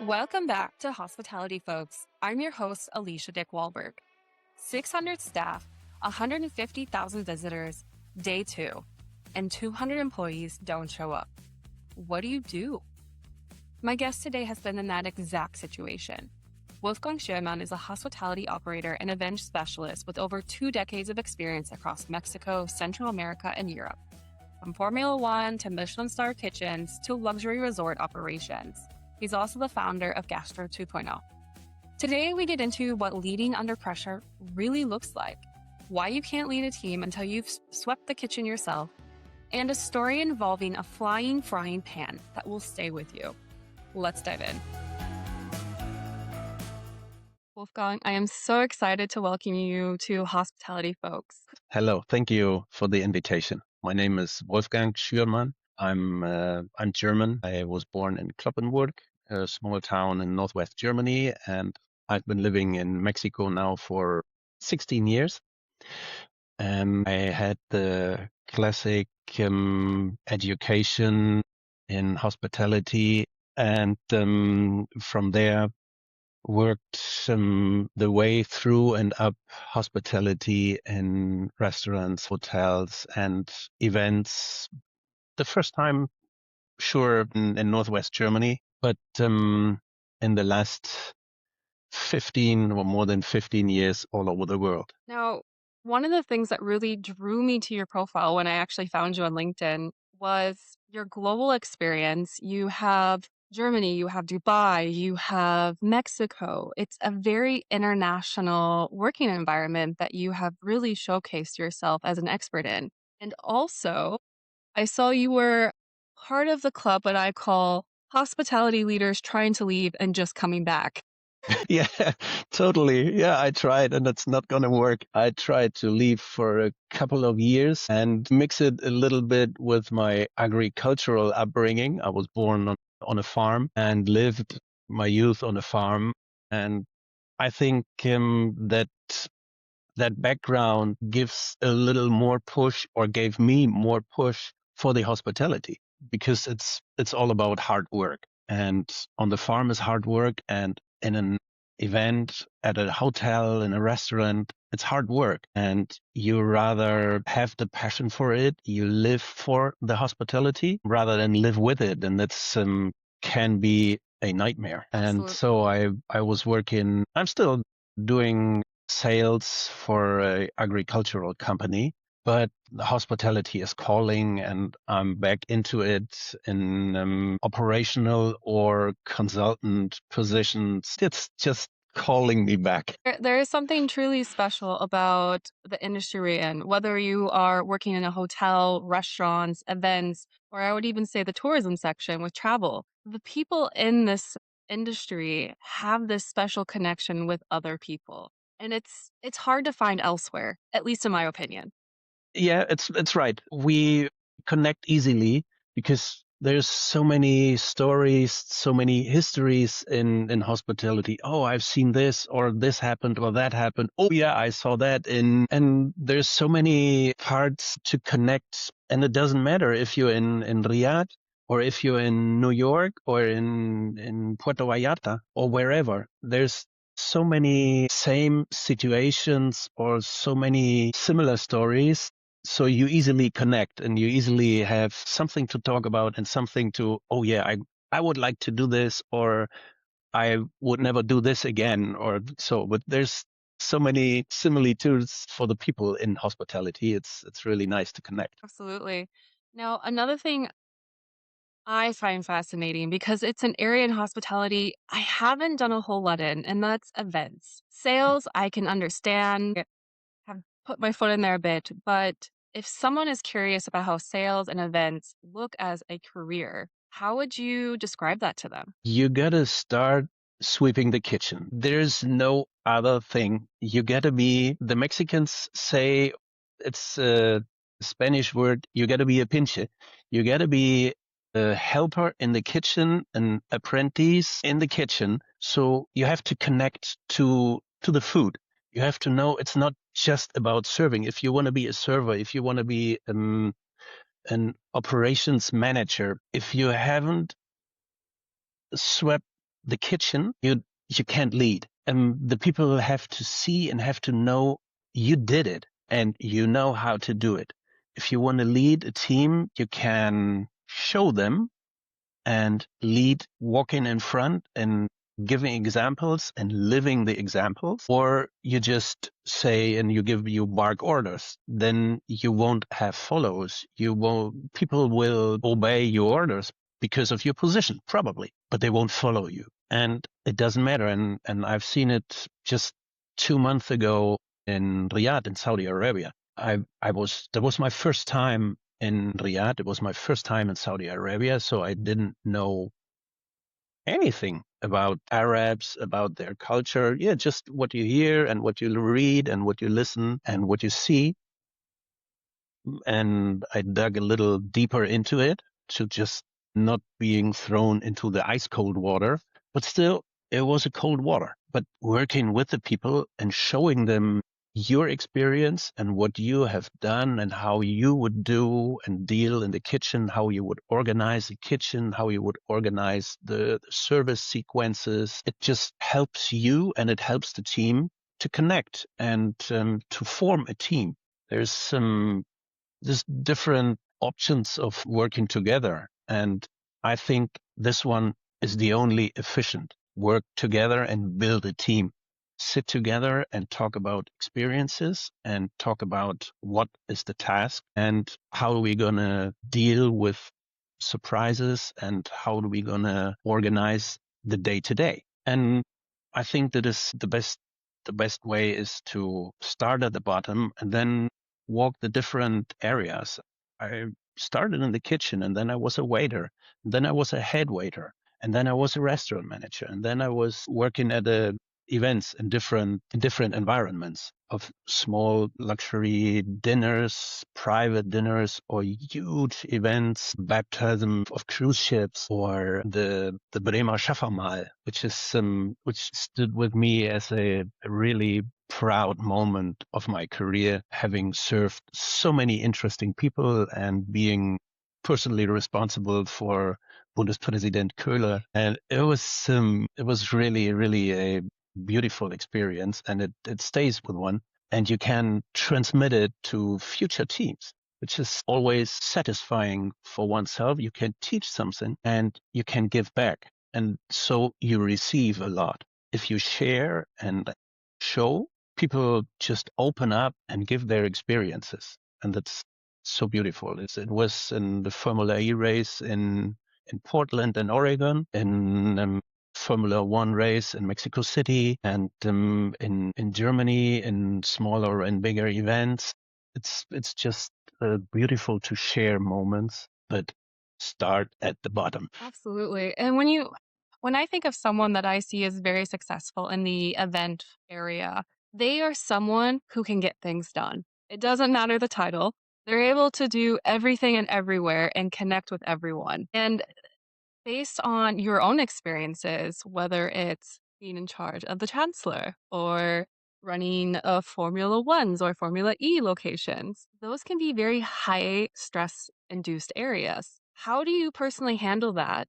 Welcome back to Hospitality Folks. I'm your host, Alicia Dick Wahlberg. 600 staff, 150,000 visitors, day two, and 200 employees don't show up. What do you do? My guest today has been in that exact situation. Wolfgang Schürmann is a hospitality operator and event specialist with over 2 decades of experience across Mexico, Central America, and Europe. From Formula One to Michelin star kitchens to luxury resort operations. He's also the founder of Gastro 2.0. Today, we get into what leading under pressure really looks like, why you can't lead a team until you've swept the kitchen yourself, and a story involving a flying frying pan that will stay with you. Let's dive in. Wolfgang, I am so excited to welcome you to Hospitality Folks. Hello, thank you for the invitation. My name is Wolfgang Schürmann. I'm German. I was born in Kloppenburg, a small town in northwest Germany, and I've been living in Mexico now for 16 years. I had the classic education in hospitality, and from there worked the way through and up hospitality in restaurants, hotels, and events. The first time, sure, in Northwest Germany, but in the last 15 or more than 15 years all over the world. Now, one of the things that really drew me to your profile when I actually found you on LinkedIn was your global experience. You have Germany, you have Dubai, you have Mexico. It's a very international working environment that you have really showcased yourself as an expert in. And also, I saw you were part of the club that I call hospitality leaders trying to leave and just coming back. Yeah, totally. Yeah, I tried and it's not going to work. I tried to leave for a couple of years and mix it a little bit with my agricultural upbringing. I was born on a farm and lived my youth on a farm. And I think that background gives a little more push, or gave me more push for the hospitality, because it's all about hard work. And on the farm is hard work, and in an event, at a hotel, in a restaurant, it's hard work. And you rather have the passion for it, you live for the hospitality rather than live with it. And that's can be a nightmare. And Absolutely. so I was working, I'm still doing sales for an agricultural company, but the hospitality is calling, and I'm back into it in operational or consultant positions. It's just calling me back. There is something truly special about the industry we're in, whether you are working in a hotel, restaurants, events, or I would even say the tourism section with travel. The people in this industry have this special connection with other people. And it's hard to find elsewhere, at least in my opinion. Yeah, it's right. We connect easily because there's so many stories, so many histories in hospitality. Oh, I've seen this, or this happened, or that happened. Oh yeah, I saw that and there's so many parts to connect, and it doesn't matter if you're in Riyadh, or if you're in New York, or in Puerto Vallarta, or wherever. There's so many same situations or so many similar stories, so you easily connect and you easily have something to talk about and something to, oh yeah, I would like to do this, or I would never do this again, or so. But there's so many similitudes for the people in hospitality. It's really nice to connect. Absolutely. Now, another thing I find fascinating because it's an area in hospitality I haven't done a whole lot in, and that's events. Sales, I can understand, have put my foot in there a bit, but if someone is curious about how sales and events look as a career, how would you describe that to them? You gotta start sweeping the kitchen. There's no other thing. You gotta be, the Mexicans say, it's a Spanish word, you gotta be a pinche. You gotta be a helper in the kitchen, an apprentice in the kitchen. So you have to connect to the food. You have to know it's not just about serving. If you want to be a server, if you want to be an operations manager, if you haven't swept the kitchen, you can't lead. The people have to see and have to know you did it and you know how to do it. If you want to lead a team, you can show them and lead, walking in front and giving examples and living the examples, or you just say and you bark orders, then you won't have followers. People will obey your orders because of your position, probably, but they won't follow you. And it doesn't matter. And I've seen it just 2 months ago in Riyadh in Saudi Arabia. That was my first time in Riyadh. It was my first time in Saudi Arabia, so I didn't know anything about Arabs, about their culture. Yeah, just what you hear and what you read and what you listen and what you see. And I dug a little deeper into it to just not being thrown into the ice cold water, but still it was a cold water. But working with the people and showing them your experience and what you have done and how you would do and deal in the kitchen, how you would organize the kitchen, how you would organize the service sequences. It just helps you and it helps the team to connect and to form a team. There's different options of working together. And I think this one is the only efficient. Work together and build a team. Sit together and talk about experiences and talk about what is the task and how are we going to deal with surprises and how are we going to organize the day to day. And I think that is the best way is to start at the bottom and then walk the different areas. I started in the kitchen and then I was a waiter, and then I was a head waiter, and then I was a restaurant manager, and then I was working at events in different environments of small luxury dinners, private dinners, or huge events, baptism of cruise ships, or the Bremer Schaffermal, which stood with me as a really proud moment of my career, having served so many interesting people and being personally responsible for Bundespräsident Köhler. And it was really, really a beautiful experience, and it stays with one, and you can transmit it to future teams, which is always satisfying for oneself. You can teach something and you can give back, and so you receive a lot. If you share and show, people just open up and give their experiences, and that's so beautiful. It was in the Formula E race in Portland and Oregon, in Formula One race in Mexico City, and in Germany in smaller and bigger events. It's just beautiful to share moments, but start at the bottom. Absolutely. And when I think of someone that I see as very successful in the event area, they are someone who can get things done. It doesn't matter the title. They're able to do everything and everywhere and connect with everyone. And based on your own experiences, whether it's being in charge of the chancellor or running Formula Ones or Formula E locations, those can be very high stress induced areas. How do you personally handle that?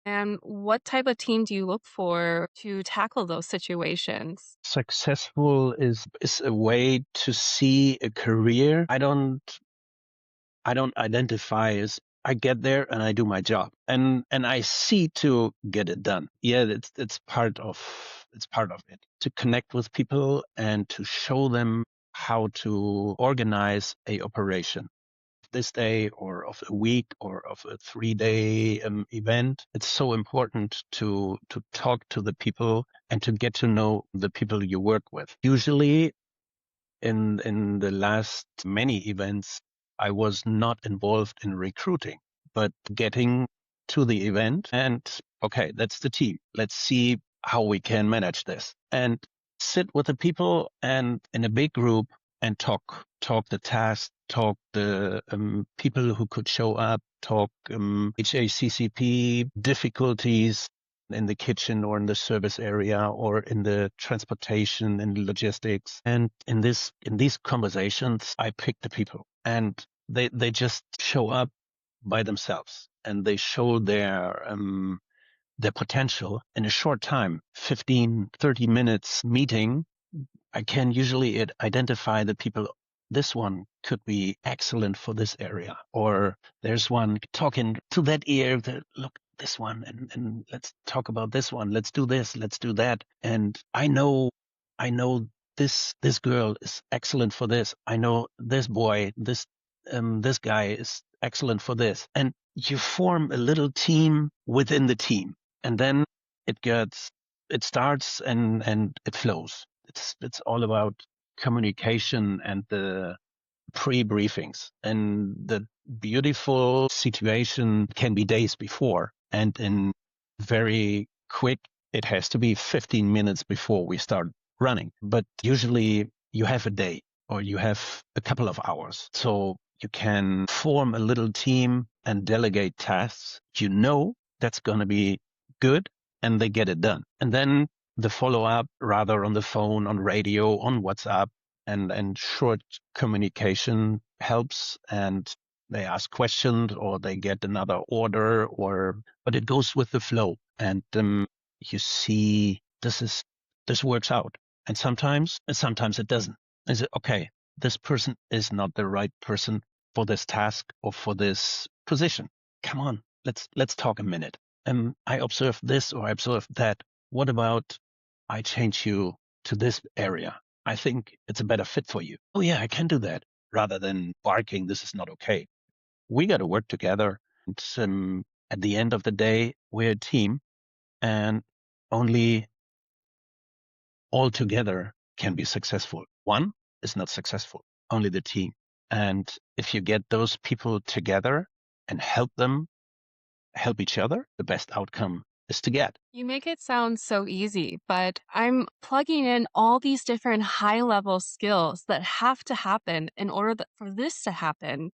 And what type of team do you look for to tackle those situations? Successful is a way to see a career. I don't identify as I get there and I do my job and I see to get it done. Yeah, it's part of it to connect with people and to show them how to organize a operation this day or of a week or of a 3-day event. It's so important to talk to the people and to get to know the people you work with. Usually in the last many events, I was not involved in recruiting, but getting to the event and okay, that's the team. Let's see how we can manage this and sit with the people and in a big group and talk the task, talk the people who could show up, talk HACCP difficulties in the kitchen or in the service area or in the transportation and logistics. And in these conversations, I pick the people and they just show up by themselves and they show their potential in a short time, 15, 30 minutes meeting, I can usually identify the people. This one could be excellent for this area, or there's one talking to that ear. Look, this one, and let's talk about this one. Let's do this. Let's do that. And I know this girl is excellent for this. I know this boy, this guy is excellent for this. And you form a little team within the team, and then it starts and it flows. It's all about communication and the pre-briefings. And the beautiful situation can be days before, and in very quick, it has to be 15 minutes before we start running. But usually you have a day or you have a couple of hours. So you can form a little team and delegate tasks. You know that's going to be good, and they get it done. And then the follow-up, rather on the phone, on radio, on WhatsApp, and short communication helps. And they ask questions or they get another order, but it goes with the flow. And you see this works out. And sometimes it doesn't. Is it okay? This person is not the right person for this task or for this position. Come on, let's talk a minute. I observed this or I observed that. What about I change you to this area? I think it's a better fit for you. Oh yeah, I can do that. Rather than barking, this is not okay. We got to work together. And, at the end of the day, we're a team, and only all together can be successful. One is not successful, only the team. And if you get those people together and help each other, the best outcome is to get. You make it sound so easy, but I'm plugging in all these different high-level skills that have to happen in order for this to happen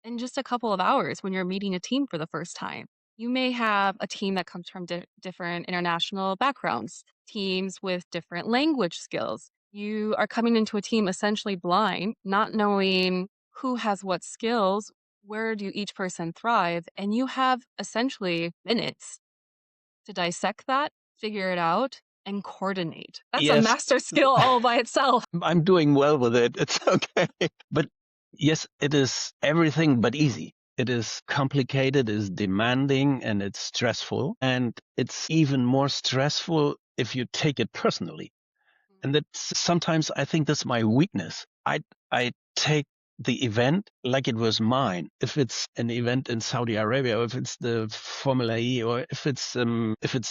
in just a couple of hours when you're meeting a team for the first time. You may have a team that comes from different international backgrounds, teams with different language skills. You are coming into a team essentially blind, not knowing who has what skills, where do each person thrive, and you have essentially minutes to dissect that, figure it out, and coordinate. That's a Yes. master skill all by itself. I'm doing well with it. It's okay. But yes, it is everything but easy. It is complicated, it's demanding, and it's stressful. And it's even more stressful if you take it personally. And that's sometimes I think that's my weakness. I take the event like it was mine. If it's an event in Saudi Arabia, or if it's the Formula E, or if it's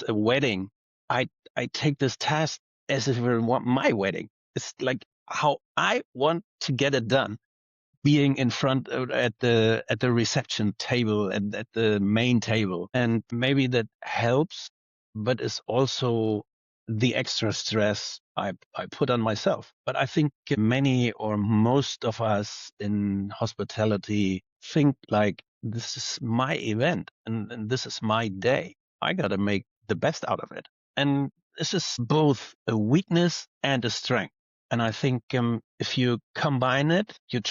a wedding, I take this task as if it were my wedding. It's like how I want to get it done. Being in front at the reception table and at the main table, and maybe that helps, but it's also the extra stress I put on myself. But I think many or most of us in hospitality think like, this is my event and this is my day. I got to make the best out of it. And this is both a weakness and a strength. And I think if you combine it, you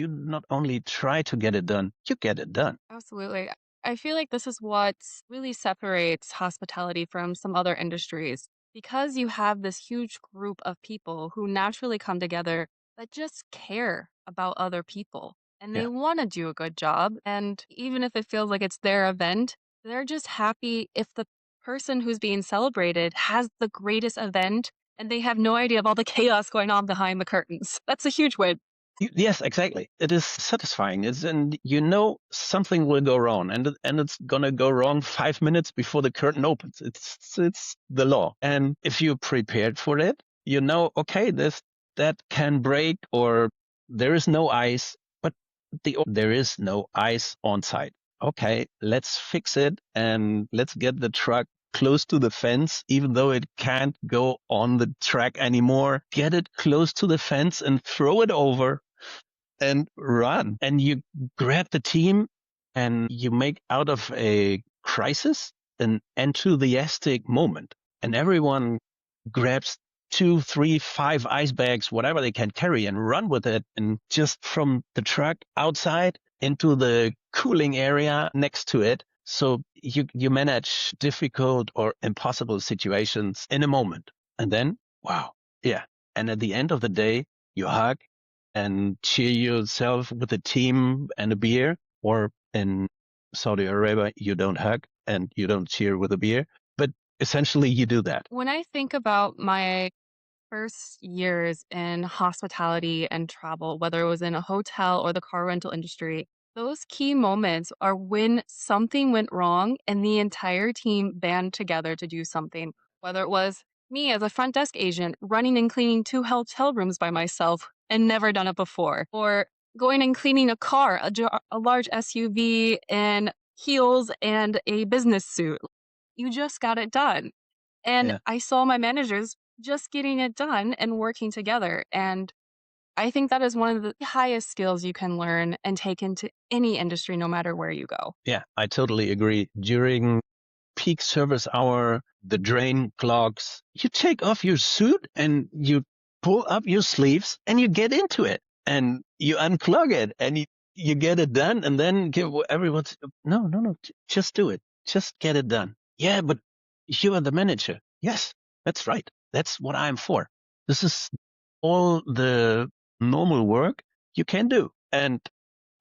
not only try to get it done, you get it done. Absolutely. I feel like this is what really separates hospitality from some other industries, because you have this huge group of people who naturally come together that just care about other people and they Yeah. want to do a good job. And even if it feels like it's their event, they're just happy if the person who's being celebrated has the greatest event and they have no idea of all the chaos going on behind the curtains. That's a huge win. Yes, exactly. It is satisfying. And something will go wrong, and it's gonna go wrong 5 minutes before the curtain opens. It's the law. And if you're prepared for it, okay, that can break, or there is no ice, but there is no ice on site. Okay, let's fix it and let's get the truck close to the fence, even though it can't go on the track anymore. Get it close to the fence and throw it over and run. And you grab the team and you make out of a crisis an enthusiastic moment. And everyone grabs 2, 3, 5 ice bags, whatever they can carry, and run with it. And just from the truck outside into the cooling area next to it. So you manage difficult or impossible situations in a moment. And then, wow, yeah. And at the end of the day, you hug and cheer yourself with a team and a beer. Or in Saudi Arabia, you don't hug and you don't cheer with a beer. But essentially, you do that. When I think about my first years in hospitality and travel, whether it was in a hotel or the car rental industry, those key moments are when something went wrong and the entire team band together to do something. Whether it was me as a front desk agent running and cleaning 2 hotel rooms by myself and never done it before, or going and cleaning a car, a large SUV in heels and a business suit. You just got it done. And Yeah. I saw my managers just getting it done and working together. And I think that is one of the highest skills you can learn and take into any industry, no matter where you go. Yeah, I totally agree. During peak service hour, the drain clogs, you take off your suit and you pull up your sleeves and you get into it and you unclog it and you get it done and then give everyone's, no, just do it. Just get it done. Yeah, but you are the manager. Yes, that's right. That's what I'm for. This is all the normal work you can do. And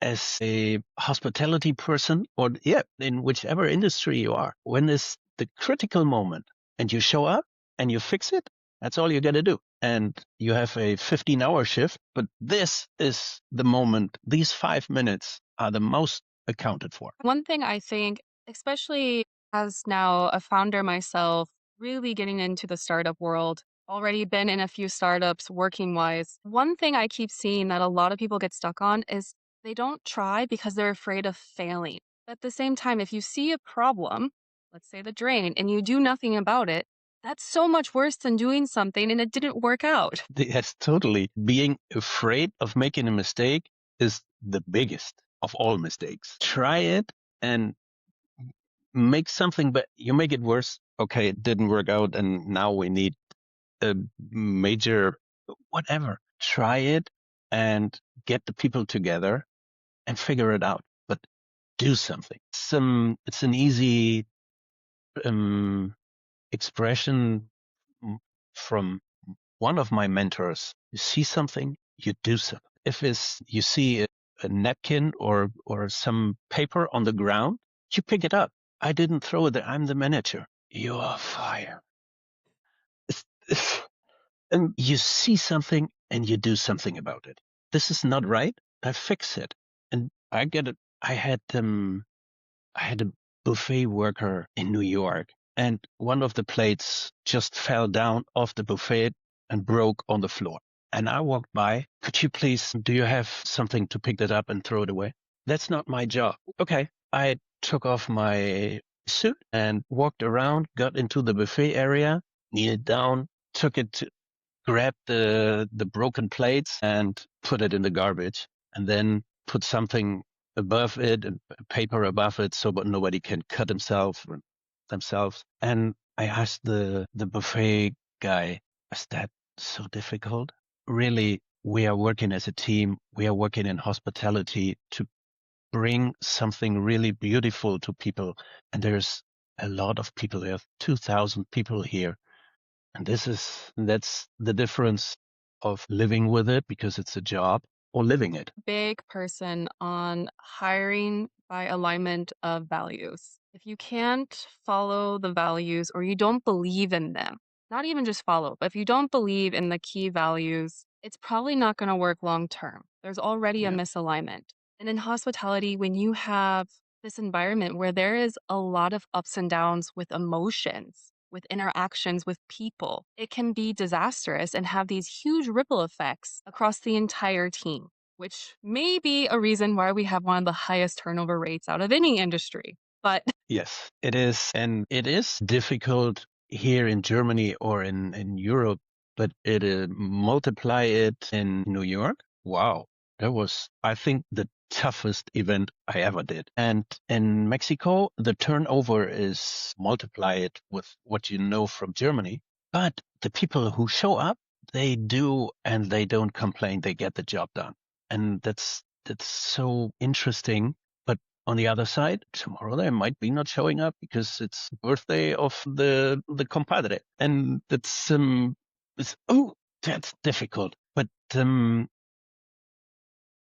as a hospitality person, or yeah, in whichever industry you are, when is the critical moment and you show up and you fix it, that's all you got to do. And you have a 15-hour shift, but this is the moment. These 5 minutes are the most accounted for. One thing I think, especially as now a founder myself, really getting into the startup world, already been in a few startups working wise. One thing I keep seeing that a lot of people get stuck on is they don't try because they're afraid of failing. At the same time, if you see a problem, let's say the drain, and you do nothing about it, that's so much worse than doing something and it didn't work out. Yes, totally. Being afraid of making a mistake is the biggest of all mistakes. Try it and make something, but you make it worse. Okay, it didn't work out, and now we need a major whatever. Try it and get the people together and figure it out. But do something. It's an easy um, expression from one of my mentors. You see something, you do something. If it's you see a napkin or some paper on the ground, you pick it up. I didn't throw it there. I'm the manager. You are fired. And you see something and you do something about it. This is not right. I fix it. And I get it. I had a buffet worker in New York and one of the plates just fell down off the buffet and broke on the floor. And I walked by. Could you please, do you have something to pick that up and throw it away? That's not my job. Okay. I took off my suit and walked around, got into the buffet area, kneeled down, took it to, grabbed the broken plates and put it in the garbage, and then put something above it and paper above it so but nobody can cut himself or themselves. And I asked the buffet guy, is that so difficult? Really, we are working as a team. We are working in hospitality to bring something really beautiful to people. And there's a lot of people. There are 2,000 people here. And that's the difference of living with it because it's a job or living it. Big person on hiring by alignment of values. If you can't follow the values or you don't believe in them, not even just follow, but if you don't believe in the key values, it's probably not going to work long term. There's already a Yeah. misalignment. And in hospitality, when you have this environment where there is a lot of ups and downs with emotions, with interactions with people, it can be disastrous and have these huge ripple effects across the entire team, which may be a reason why we have one of the highest turnover rates out of any industry. But Yes, it is. And it is difficult here in Germany or in Europe, but it multiply it in New York. Wow. That was, I think, the toughest event I ever did. And in Mexico, the turnover is multiplied with what you know from Germany. But the people who show up, they do and they don't complain. They get the job done. And that's so interesting. But On the other side, tomorrow they might be not showing up because it's birthday of the compadre, and that's difficult. But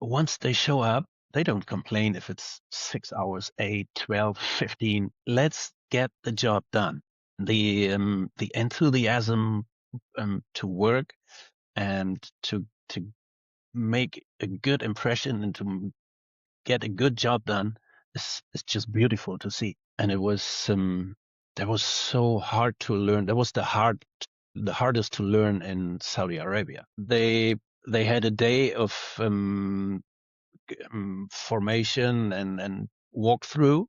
once they show up, they don't complain if it's 6 hours, 8, 12, 15. Let's get the job done. The enthusiasm to work and to make a good impression and to get a good job done is just beautiful to see. And it was that was so hard to learn. That was the hardest to learn in Saudi Arabia. They had a day of formation and walkthrough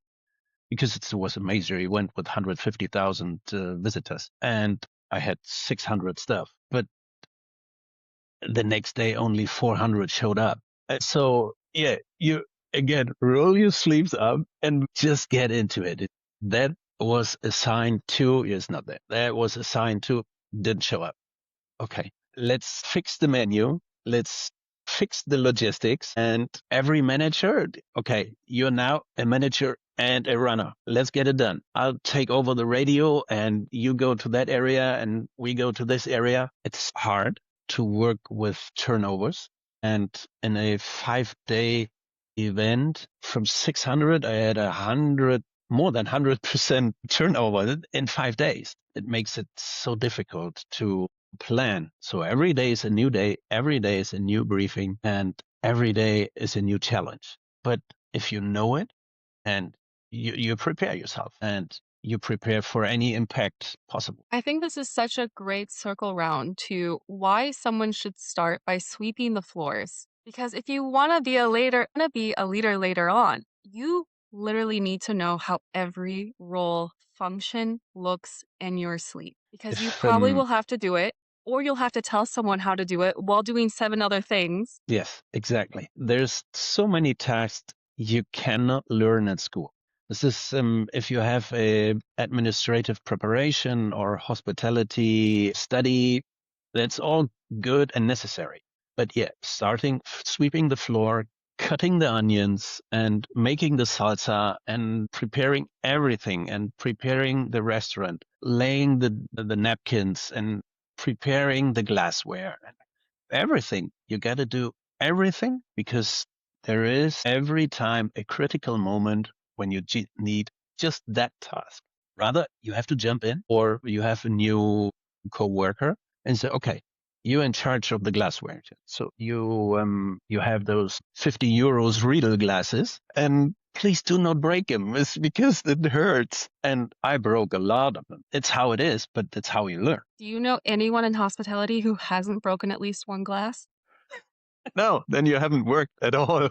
because it was a major event with 150,000 visitors, and I had 600 staff. But the next day, only 400 showed up. So yeah, you again roll your sleeves up and just get into it. That was assigned to is not there. That was assigned to didn't show up. Okay, let's fix the menu. Let's fix the logistics. And every manager, okay, you're now a manager and a runner. Let's get it done. I'll take over the radio and you go to that area and we go to this area. It's hard to work with turnovers. And in a 5-day event from 600, I had more than 100% turnover in 5 days. It makes it so difficult to plan. So every day is a new day. Every day is a new briefing, and every day is a new challenge. But if you know it and you prepare yourself and you prepare for any impact possible. I think this is such a great circle round to why someone should start by sweeping the floors. Because if you want to be a leader later on, you literally need to know how every role function looks in your sleep. Because you If probably will have to do it, or you'll have to tell someone how to do it while doing 7 other things. Yes, exactly. There's so many tasks you cannot learn at school. This is if you have a administrative preparation or hospitality study, that's all good and necessary. But yeah, sweeping the floor, cutting the onions and making the salsa and preparing everything and preparing the restaurant, laying the napkins and preparing the glassware, everything. You got to do everything because there is every time a critical moment when you need just that task. Rather, you have to jump in or you have a new coworker and say, okay, you're in charge of the glassware. So you have those 50 euros Riedel glasses and please do not break them. It's because it hurts. And I broke a lot of them. It's how it is, but that's how you learn. Do you know anyone in hospitality who hasn't broken at least one glass? No, then you haven't worked at all.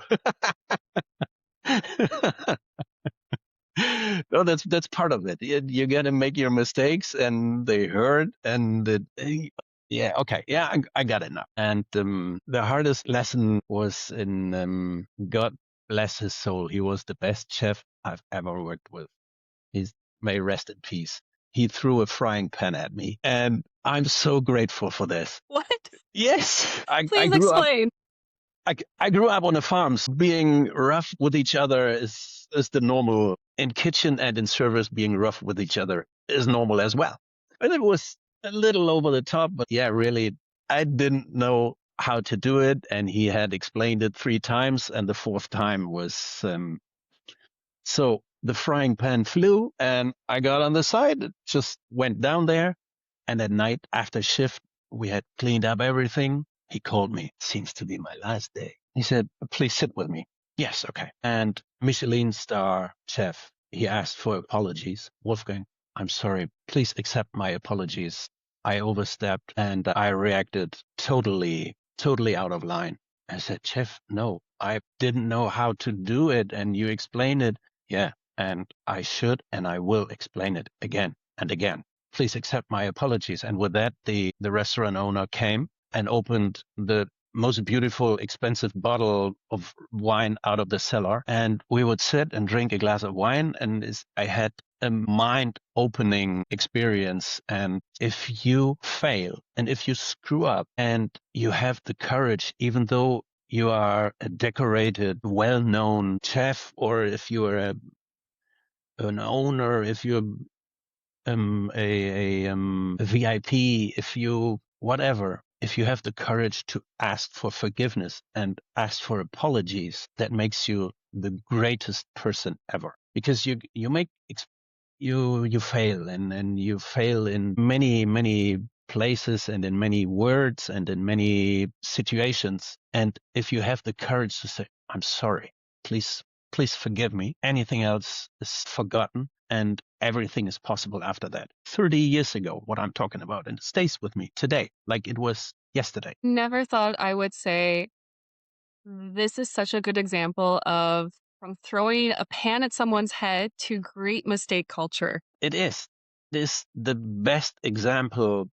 No, that's part of it. You got to make your mistakes, and they hurt, and yeah, okay, yeah, I got it now. And the hardest lesson was in God bless his soul. He was the best chef I've ever worked with. He's may rest in peace. He threw a frying pan at me, and I'm so grateful for this. What? Yes, I Please grew up. explain. I grew up on a farm. So being rough with each other is the normal. In kitchen and in service, being rough with each other is normal as well. And it was a little over the top, but yeah, really, I didn't know how to do it. And he had explained it 3 times. And the 4th time was, so the frying pan flew and I got on the side. It just went down there. And at night after shift, we had cleaned up everything. He called me. Seems to be my last day. He said, please sit with me. Yes, okay. And Michelin star chef, he asked for apologies. Wolfgang, I'm sorry. Please accept my apologies. I overstepped and I reacted totally out of line. I said, Chef, no, I didn't know how to do it. And you explained it. Yeah, and I should and I will explain it again and again. Please accept my apologies. And with that, the restaurant owner came and opened the most beautiful, expensive bottle of wine out of the cellar. And we would sit and drink a glass of wine. And I had a mind-opening experience. And if you fail and if you screw up and you have the courage, even though you are a decorated, well-known chef, or if you are an owner, if you're a VIP, if you whatever, if you have the courage to ask for forgiveness and ask for apologies, that makes you the greatest person ever. Because you fail, and you fail in many places and in many words and in many situations. And if you have the courage to say, I'm sorry, please forgive me, anything else is forgotten and everything is possible after that. 30 years ago, what I'm talking about, and it stays with me today like it was yesterday. Never thought I would say this is such a good example of from throwing a pan at someone's head to great mistake culture. It is this the best example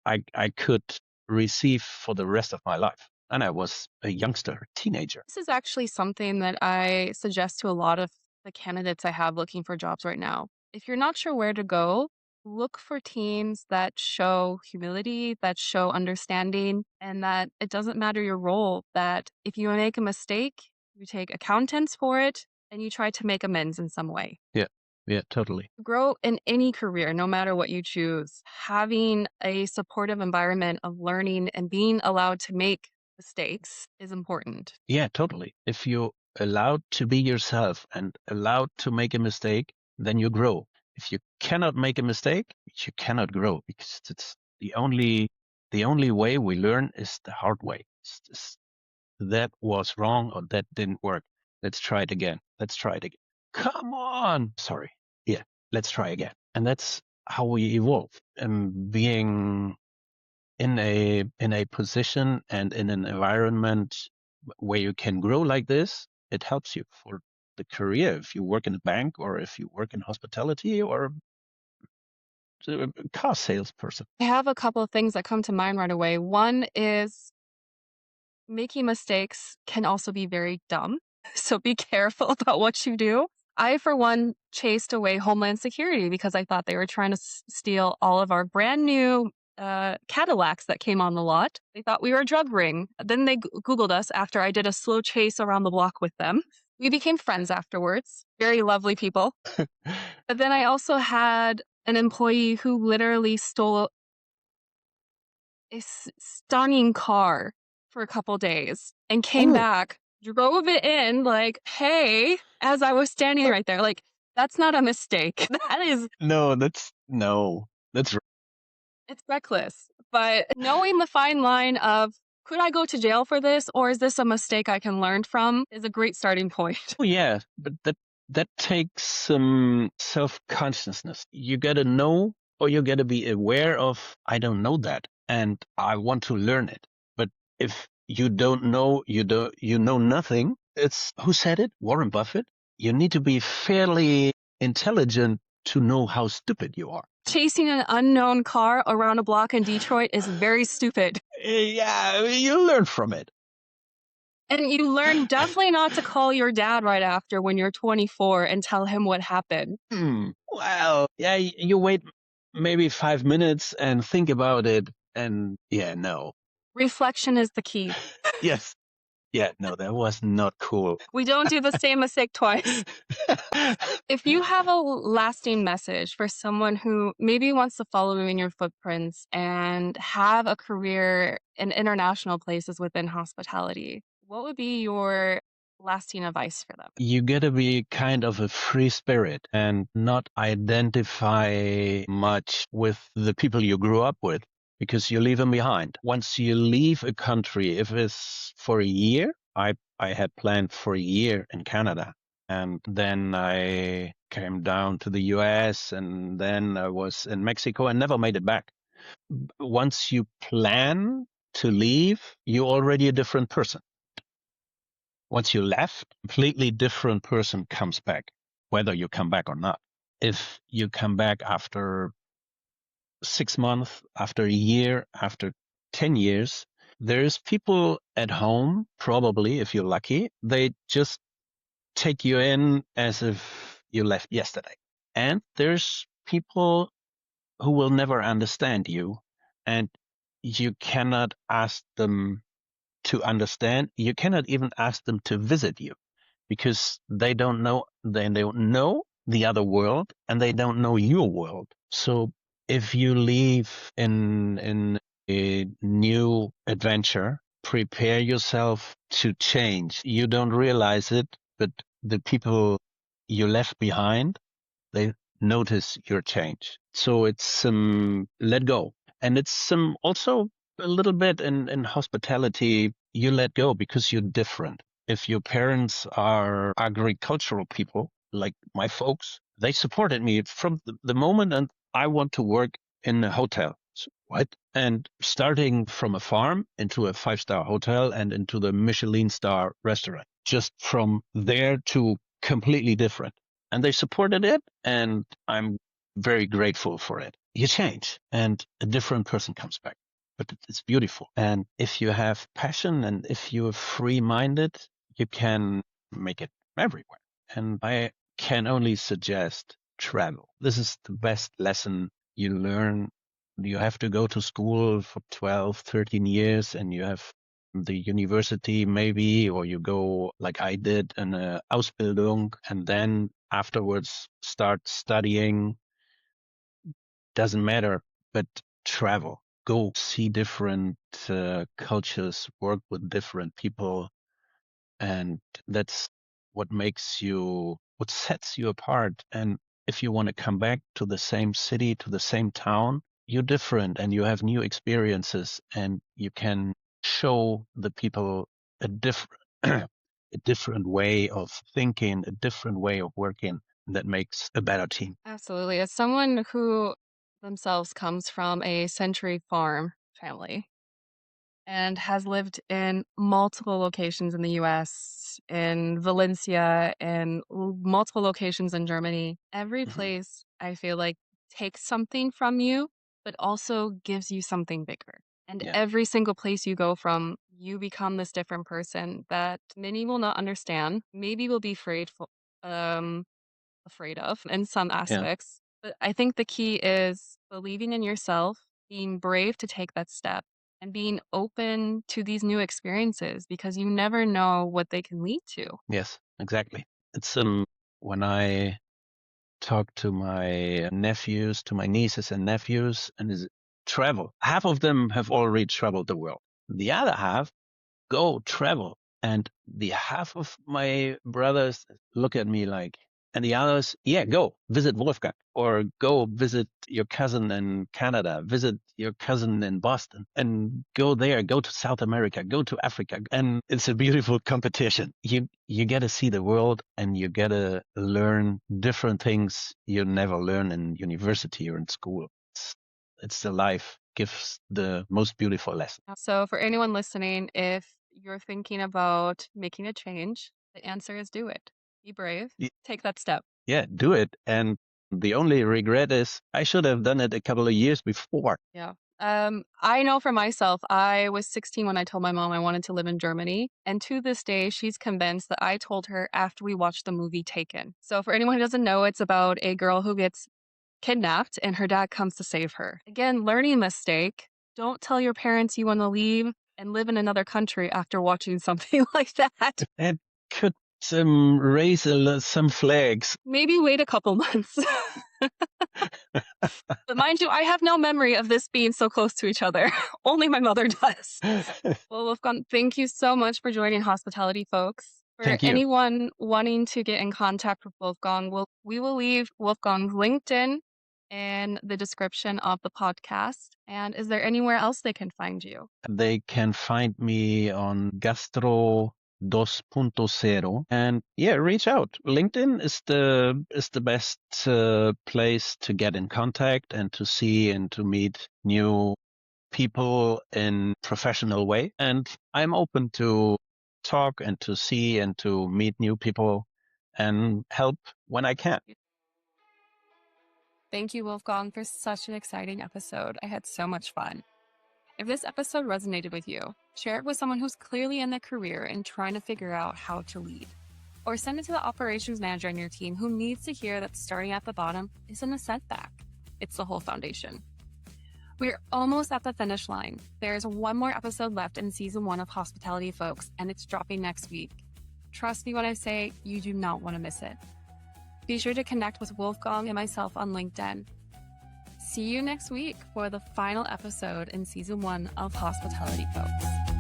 I could receive for the rest of my life. And I was a youngster, teenager. This is actually something that I suggest to a lot of the candidates I have looking for jobs right now. If you're not sure where to go, look for teams that show humility, that show understanding, and that it doesn't matter your role, that if you make a mistake, you take accountants for it and you try to make amends in some way. Yeah, totally. Grow in any career, no matter what you choose. Having a supportive environment of learning and being allowed to make mistakes is important. Yeah, totally. If you're allowed to be yourself and allowed to make a mistake, then you grow. If you cannot make a mistake, you cannot grow, because it's the only way we learn is the hard way. That was wrong, or that didn't work. Let's try it again. Let's try it again. Come on. Sorry. Yeah, let's try again. And that's how we evolve. And being in a position and in an environment where you can grow like this, it helps you for the career. If you work in a bank, or if you work in hospitality, or a car salesperson. I have a couple of things that come to mind right away. One is making mistakes can also be very dumb. So be careful about what you do. I, for one, chased away Homeland Security because I thought they were trying to steal all of our brand new Cadillacs that came on the lot. They thought we were a drug ring. Then they Googled us after I did a slow chase around the block with them. We became friends afterwards. Very lovely people. But then I also had an employee who literally stole a stunning car for a couple days and came back, drove it in like, hey, as I was standing right there. Like, that's not a mistake. That's It's reckless. But knowing the fine line of, could I go to jail for this, or is this a mistake I can learn from, is a great starting point. Oh yeah, but that takes some self-consciousness. You gotta know, or you gotta be aware of, I don't know that, and I want to learn it. But if you don't know, you know nothing. It's, who said it? Warren Buffett. You need to be fairly intelligent to know how stupid you are. Chasing an unknown car around a block in Detroit is very stupid. Yeah, you learn from it. And you learn definitely not to call your dad right after when you're 24 and tell him what happened. Well, yeah, you wait maybe 5 minutes and think about it, and yeah, no. Reflection is the key. Yes. Yeah, no, that was not cool. We don't do the same mistake twice. If you have a lasting message for someone who maybe wants to follow in your footprints and have a career in international places within hospitality, what would be your lasting advice for them? You gotta be kind of a free spirit and not identify much with the people you grew up with, because you leave them behind. Once you leave a country, if it's for a year, I had planned for a year in Canada. And then I came down to the US, and then I was in Mexico and never made it back. Once you plan to leave, you're already a different person. Once you left, a completely different person comes back, whether you come back or not. If you come back after 6 months, after a year, after 10 years, there's people at home, probably, if you're lucky, they just take you in as if you left yesterday. And there's people who will never understand you, and you cannot ask them to understand. You cannot even ask them to visit you because they don't know the other world and they don't know your world. So if you leave in a new adventure, prepare yourself to change. You don't realize it, but the people you left behind, they notice your change. So it's let go. And it's also a little bit in hospitality, you let go because you're different. If your parents are agricultural people, like my folks, they supported me from the moment and I want to work in a hotel. What? And starting from a farm into a 5-star hotel and into the Michelin star restaurant, just from there to completely different. And they supported it, and I'm very grateful for it. You change, and a different person comes back, but it's beautiful. And if you have passion and if you're free-minded, you can make it everywhere. And I can only suggest travel. This is the best lesson you learn. You have to go to school for 12, 13 years, and you have the university maybe, or you go like I did in a Ausbildung, and then afterwards start studying. Doesn't matter, but travel, go see different cultures, work with different people, and that's what sets you apart. And if you want to come back to the same city, to the same town, you're different and you have new experiences and you can show the people a different a different way of thinking, a different way of working that makes a better team. Absolutely. As someone who themselves comes from a century farm family and has lived in multiple locations in the US, in Valencia, and multiple locations in Germany, every Mhm. place I feel like takes something from you, but also gives you something bigger. And Yeah. every single place you go from, you become this different person that many will not understand, maybe will be um, afraid of in some Yeah. aspects. But I think the key is believing in yourself, being brave to take that step, and being open to these new experiences because you never know what they can lead to. Yes, exactly. It's when I talk to my nephews, to my nieces and nephews, and is travel. Half of them have already traveled the world. The other half go travel. And the half of my brothers look at me like, and the others, yeah, go visit Wolfgang or go visit your cousin in Canada, visit your cousin in Boston and go there, go to South America, go to Africa. And it's a beautiful competition. You get to see the world and you get to learn different things you never learn in university or in school. It's the life gives the most beautiful lesson. So, for anyone listening, if you're thinking about making a change, the answer is do it. Be brave, take that step. Yeah, do it. And the only regret is I should have done it a couple of years before. Yeah. I know for myself, I was 16 when I told my mom I wanted to live in Germany. And to this day, she's convinced that I told her after we watched the movie Taken. So, for anyone who doesn't know, it's about a girl who gets kidnapped and her dad comes to save her. Again, learning mistake. Don't tell your parents you want to leave and live in another country after watching something like that. That could raise some flags. Maybe wait a couple months. But mind you, I have no memory of this being so close to each other. Only my mother does. Well, Wolfgang, thank you so much for joining Hospitality, folks. For Thank you. anyone wanting to get in contact with Wolfgang, we will leave Wolfgang's LinkedIn in the description of the podcast. And is there anywhere else they can find you? They can find me on Gastro 2.0 and yeah, reach out. LinkedIn is the best place to get in contact and to see and to meet new people in professional way. And I'm open to talk and to see and to meet new people and help when I can. Thank you, Wolfgang, for such an exciting episode. I had so much fun. If this episode resonated with you, share it with someone who's clearly in their career and trying to figure out how to lead. Or send it to the operations manager on your team who needs to hear that starting at the bottom isn't a setback, it's the whole foundation. We're almost at the finish line. There's one more episode left in season 1 of Hospitality Folks, and it's dropping next week. Trust me when I say you do not want to miss it. Be sure to connect with Wolfgang and myself on LinkedIn. See you next week for the final episode in season 1 of Hospitality Folks.